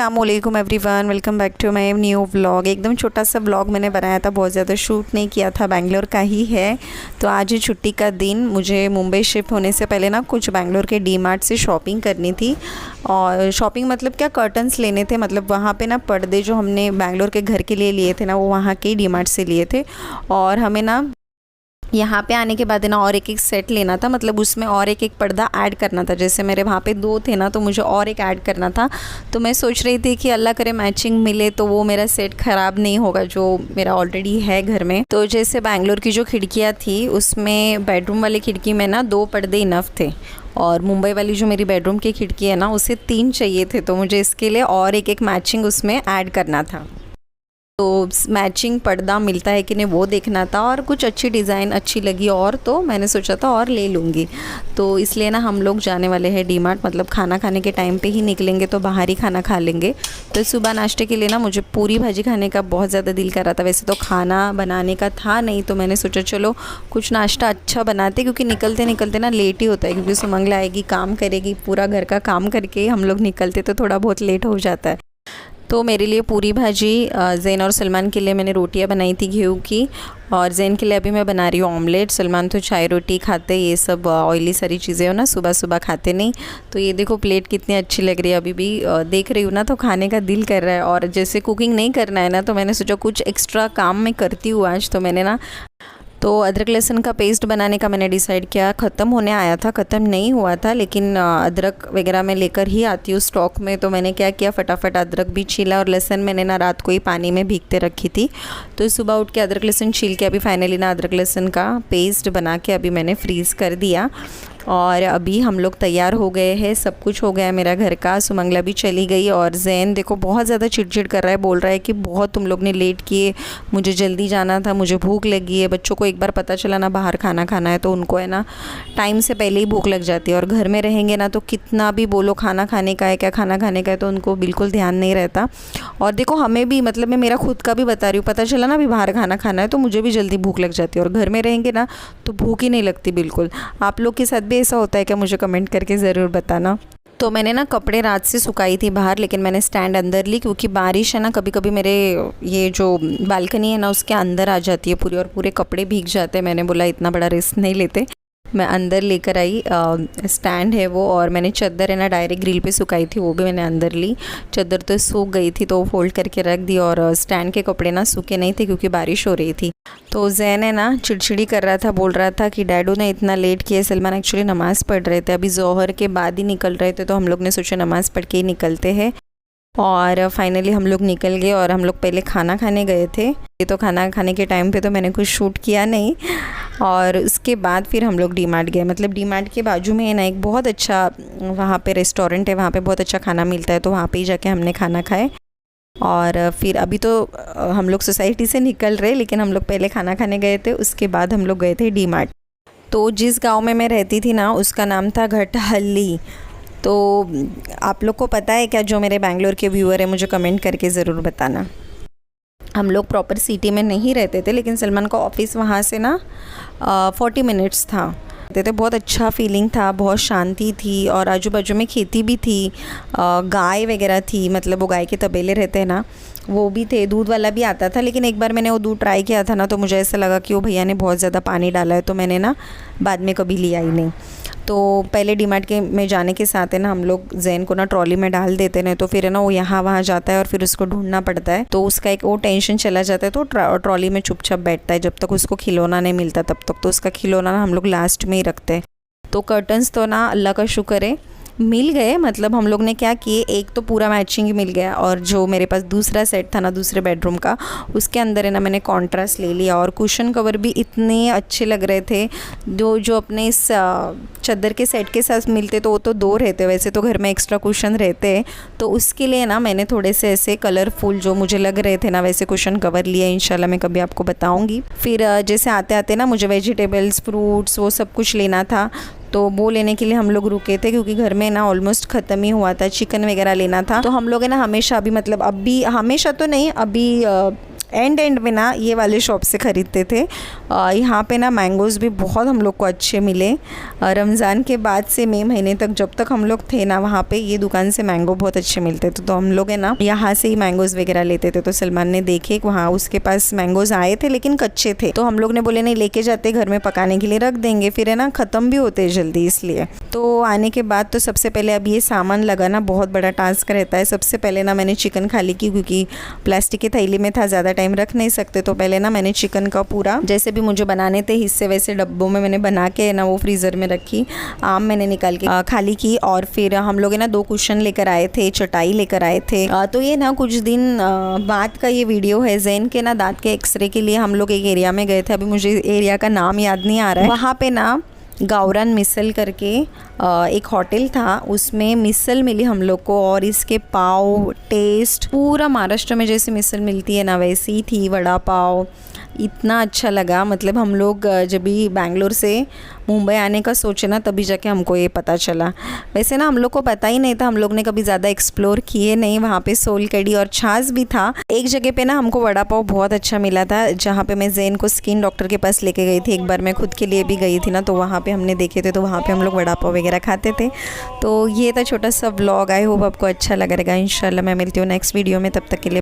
अस्सलामुअलैकुम everyone, welcome back to my new vlog. एकदम छोटा सा व्लॉग मैंने बनाया था, बहुत ज़्यादा शूट नहीं किया था, बैंगलोर का ही है। तो आज है छुट्टी का दिन। मुझे मुंबई शिफ्ट होने से पहले ना कुछ बैंगलोर के डी मार्ट से शॉपिंग करनी थी। और शॉपिंग मतलब क्या, कर्टन्स लेने थे। मतलब वहाँ पे ना पर्दे जो हमने बैंगलोर के घर के लिए लिए थे ना, वो वहाँ के डी मार्ट से लिए थे। और हमें ना यहाँ पे आने के बाद है ना और एक एक सेट लेना था। मतलब उसमें और एक एक पर्दा ऐड करना था। जैसे मेरे वहाँ पे 2 थे ना, तो मुझे और एक ऐड करना था। तो मैं सोच रही थी कि अल्लाह करे मैचिंग मिले तो वो मेरा सेट ख़राब नहीं होगा जो मेरा ऑलरेडी है घर में। तो जैसे बैंगलोर की जो खिड़कियाँ थी उसमें बेडरूम वाली खिड़की में ना 2 पर्दे इनफ थे। और मुंबई वाली जो मेरी बेडरूम की खिड़की है ना, उसे 3 चाहिए थे। तो मुझे इसके लिए और एक एक मैचिंग उसमें ऐड करना था। तो मैचिंग पर्दा मिलता है कि नहीं वो देखना था। और कुछ अच्छी डिज़ाइन अच्छी लगी और तो मैंने सोचा था और ले लूँगी। तो इसलिए ना हम लोग जाने वाले हैं डी मार्ट। मतलब खाना खाने के टाइम पे ही निकलेंगे, तो बाहर ही खाना खा लेंगे। तो सुबह नाश्ते के लिए ना मुझे पूरी भाजी खाने का बहुत ज़्यादा दिल कर रहा था। वैसे तो खाना बनाने का था नहीं, तो मैंने सोचा चलो कुछ नाश्ता अच्छा बनाते, क्योंकि निकलते निकलते ना लेट ही होता है। क्योंकि सुमंगला आएगी, काम करेगी, पूरा घर का काम करके हम लोग निकलते तो थोड़ा बहुत लेट हो जाता है। तो मेरे लिए पूरी भाजी, ज़ैन और सलमान के लिए मैंने रोटियां बनाई थी गेहूं की। और ज़ैन के लिए अभी मैं बना रही हूँ ऑमलेट। सलमान तो चाय रोटी खाते, ये सब ऑयली सारी चीज़ें हो ना सुबह सुबह खाते नहीं। तो ये देखो प्लेट कितनी अच्छी लग रही है। अभी भी देख रही हूँ ना, तो खाने का दिल कर रहा है। और जैसे कुकिंग नहीं करना है ना, तो मैंने सोचा कुछ एक्स्ट्रा काम मैं करती हूँ आज। तो मैंने ना अदरक लहसुन का पेस्ट बनाने का मैंने डिसाइड किया। ख़त्म होने आया था, ख़त्म नहीं हुआ था, लेकिन अदरक वगैरह मैं लेकर ही आती हूँ स्टॉक में। तो मैंने क्या किया, फटाफट अदरक भी छीला। और लहसुन मैंने ना रात को ही पानी में भीगते रखी थी। तो सुबह उठ के अदरक लहसुन छील के अभी फाइनली ना अदरक लहसुन का पेस्ट बना के अभी मैंने फ्रीज़ कर दिया। और अभी हम लोग तैयार हो गए हैं, सब कुछ हो गया है मेरा घर का। सुमंगला भी चली गई। और ज़ैन देखो बहुत ज़्यादा चिड़चिड़ कर रहा है, बोल रहा है कि बहुत तुम लोग ने लेट किए, मुझे जल्दी जाना था, मुझे भूख लगी है। बच्चों को एक बार पता चला ना बाहर खाना खाना है, तो उनको है ना टाइम से पहले ही भूख लग जाती है। और घर में रहेंगे ना, तो कितना भी बोलो खाना खाने का है, क्या खाना खाने का है, तो उनको बिल्कुल ध्यान नहीं रहता। और देखो हमें भी, मतलब मैं मेरा खुद का भी बता रही हूँ, पता चला ना अभी बाहर खाना खाना है, तो मुझे भी जल्दी भूख लग जाती है। और घर में रहेंगे ना तो भूख ही नहीं लगती बिल्कुल। आप लोग के साथ भी ऐसा होता है क्या? मुझे कमेंट करके ज़रूर बताना। तो मैंने ना कपड़े रात से सुखाई थी बाहर, लेकिन मैंने स्टैंड अंदर ली, क्योंकि बारिश है ना, कभी कभी मेरे ये जो बालकनी है ना उसके अंदर आ जाती है पूरी, और पूरे कपड़े भीग जाते हैं। मैंने बोला इतना बड़ा रिस्क नहीं लेते। मैं अंदर लेकर आई, स्टैंड है वो। और मैंने चादर है ना डायरेक्ट ग्रिल पे सुखाई थी, वो भी मैंने अंदर ली। चादर तो सूख गई थी, तो फोल्ड करके रख दी। और स्टैंड के कपड़े ना सूखे नहीं थे, क्योंकि बारिश हो रही थी। तो ज़ैन है ना चिड़चिड़ी कर रहा था, बोल रहा था कि डैडू ने इतना लेट किया। सलमान एक्चुअली नमाज़ पढ़ रहे थे, अभी ज़ोहर के बाद ही निकल रहे थे, तो हम लोग ने सोचा नमाज़ पढ़ के ही निकलते हैं। और फाइनली हम लोग निकल गए। और हम लोग पहले खाना खाने गए थे। ये तो खाना खाने के टाइम पे तो मैंने कुछ शूट किया नहीं। और उसके बाद फिर हम लोग डी मार्ट गए। मतलब डी मार्ट के बाजू में है ना एक बहुत अच्छा वहाँ पे रेस्टोरेंट है, वहाँ पे बहुत अच्छा खाना मिलता है। तो वहाँ पे ही जाके हमने खाना खाए। और फिर अभी तो हम लोग सोसाइटी से निकल रहे, लेकिन हम लोग पहले खाना खाने गए थे, उसके बाद हम लोग गए थे डी मार्ट। तो जिस गाँव में मैं रहती थी ना, उसका नाम था घटहल्ली। तो आप लोग को पता है क्या? जो मेरे बैंगलोर के व्यूअर है मुझे कमेंट करके ज़रूर बताना। हम लोग प्रॉपर सिटी में नहीं रहते थे, लेकिन सलमान का ऑफिस वहाँ से ना 40 मिनट्स था। तो बहुत अच्छा फीलिंग था, बहुत शांति थी। और आजू बाजू में खेती भी थी, गाय वगैरह थी। मतलब वो गाय के तबेले रहते हैं ना, वो भी थे। दूध वाला भी आता था, लेकिन एक बार मैंने वो दूध ट्राई किया था ना, तो मुझे ऐसा लगा कि वो भैया ने बहुत ज़्यादा पानी डाला है, तो मैंने ना बाद में कभी लिया ही नहीं। तो पहले डी मार्ट के में जाने के साथ है ना हम लोग ज़ैन को ना ट्रॉली में डाल देते हैं, तो फिर है ना वो यहाँ वहाँ जाता है और फिर उसको ढूंढना पड़ता है। तो उसका एक वो टेंशन चला जाता है। तो ट्रॉली में चुपचाप बैठता है, जब तक उसको खिलौना नहीं मिलता तब तक। तो उसका खिलौना ना हम लोग लास्ट में ही रखते हैं। तो कर्टन्स तो ना अल्लाह का शुक्र है मिल गए। मतलब हम लोग ने क्या किए, एक तो पूरा मैचिंग ही मिल गया। और जो मेरे पास दूसरा सेट था ना दूसरे बेडरूम का, उसके अंदर है ना मैंने कॉन्ट्रास्ट ले लिया। और कुशन कवर भी इतने अच्छे लग रहे थे, जो अपने इस चादर के सेट के साथ मिलते, तो वो तो 2 रहते, वैसे तो घर में एक्स्ट्रा कुशन रहते हैं। तो उसके लिए ना मैंने थोड़े से ऐसे कलरफुल जो मुझे लग रहे थे ना वैसे कुशन कवर लिए। इंशाल्लाह मैं कभी आपको बताऊँगी। फिर जैसे आते आते ना मुझे वेजिटेबल्स, फ्रूट्स, वो सब कुछ लेना था। तो वो लेने के लिए हम लोग रुके थे, क्योंकि घर में ना ऑलमोस्ट ख़त्म ही हुआ था। चिकन वगैरह लेना था। तो हम लोग है ना हमेशा, अभी मतलब अभी हमेशा तो नहीं, अभी एंड में ना ये वाले शॉप से ख़रीदते थे। यहाँ पे ना मैंगोज़ भी बहुत हम लोग को अच्छे मिले। रमज़ान के बाद से मई महीने तक जब तक हम लोग थे ना वहाँ पे ये दुकान से मैंगो बहुत अच्छे मिलते थे, तो हम लोग है ना यहाँ से ही मैंगोज़ वगैरह लेते थे। तो सलमान ने देखे वहाँ उसके पास मैंगोज़ आए थे लेकिन कच्चे थे, तो हम लोग ने बोले नहीं लेके जाते, घर में पकाने के लिए रख देंगे, फिर है ना ख़त्म भी होते जल्दी इसलिए। तो आने के बाद तो सबसे पहले अब ये सामान लगाना बहुत बड़ा टास्क रहता है। सबसे पहले ना मैंने चिकन खाली की, क्योंकि प्लास्टिक की थैली में था, ज़्यादा टाइम रख नहीं सकते, तो पहले ना मैंने चिकन का पूरा जैसे भी मुझे बनाने थे हिस्से वैसे डब्बों में मैंने बना के ना वो फ्रीज़र में रखी। आम मैंने निकाल के खाली की, और फिर हम लोग ना 2 कुशन लेकर आए थे, चटाई लेकर आए थे। तो ये ना कुछ दिन बाद का ये वीडियो है। जैन के ना दांत के एक्सरे के लिए हम लोग एक एरिया में गए थे, अभी मुझे एरिया का नाम याद नहीं आ रहा है। वहाँ पे ना गावरान मिसल करके एक होटल था, उसमें मिसल मिली हम लोग को, और इसके पाव टेस्ट पूरा महाराष्ट्र में जैसे मिसल मिलती है ना वैसी थी। वड़ा पाव इतना अच्छा लगा, मतलब हम लोग जब भी बैंगलोर से मुंबई आने का सोचे ना तभी जाके हमको ये पता चला। वैसे ना हम लोग को पता ही नहीं था, हम लोग ने कभी ज़्यादा एक्सप्लोर किए नहीं। वहाँ पे सोल कड़ी और छाछ भी था। एक जगह पे ना हमको वड़ा पाव बहुत अच्छा मिला था, जहाँ पे मैं जैन को स्किन डॉक्टर के पास लेके गई थी। एक बार मैं खुद के लिए भी गई थी ना, तो वहाँ पे हमने देखे थे, तो वहाँ पे हम लोग वड़ा पाव वगैरह खाते थे। तो ये था छोटा सा व्लॉग। आई होप आपको अच्छा लगा रहेगा। इंशाल्लाह मैं मिलती हूँ नेक्स्ट वीडियो में, तब तक के लिए